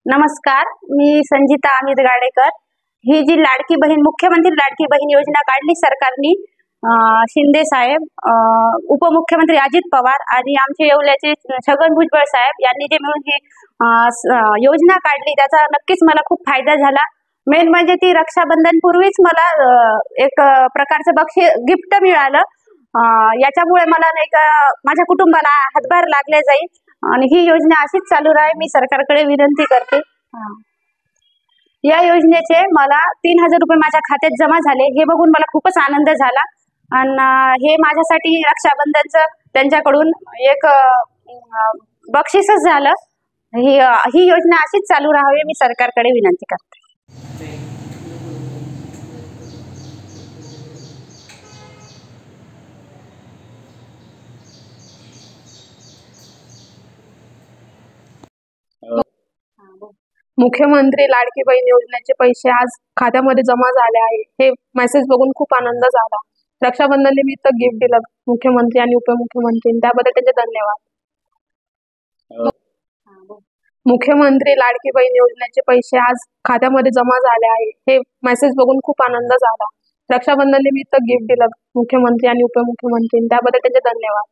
नमस्कार, मी संजिता अमित गाडेकर। ही जी लाडकी बहीण मुख्यमंत्री लाडकी बहीण योजना काढली सरकारने, शिंदे साहेब, उपमुख्यमंत्री अजित पवार आणि आमचे येवल्याचे छगन भुजबळ साहेब यांनी जे मिळून ही योजना काढली त्याचा नक्कीच मला खूप फायदा झाला। मेन म्हणजे ती रक्षाबंधन पूर्वीच मला एक प्रकारचं बक्षीस गिफ्ट मिळालं। याच्यामुळे मला नाही का माझ्या कुटुंबाला हातभार लागले जाईल आणि ही योजना अशीच चालू राहील मी सरकारकडे विनंती करते। या योजनेचे मला 3000 रुपये माझ्या खात्यात जमा झाले, हे बघून मला खूपच आनंद झाला आणि हे माझ्यासाठी रक्षाबंधनचं त्यांच्याकडून एक बक्षीसच झालं। ही योजना अशीच चालू राहावी मी सरकारकडे विनंती करते। मुख्यमंत्री लाडकी बहीण योजनेचे पैसे आज खात्यामध्ये जमा झाले आहे, हे मेसेज बघून खूप आनंद झाला। रक्षाबंधन निमित्त गिफ्ट दिलं मुख्यमंत्री आणि उपमुख्यमंत्री, त्याबद्दल त्यांचे धन्यवाद। मुख्यमंत्री लाडकी बहीण योजनेचे पैसे आज खात्यामध्ये जमा झाले आहे, हे मेसेज बघून खूप आनंद झाला। रक्षाबंधन निमित्त गिफ्ट दिलं मुख्यमंत्री आणि उपमुख्यमंत्री, त्याबद्दल त्यांचे धन्यवाद।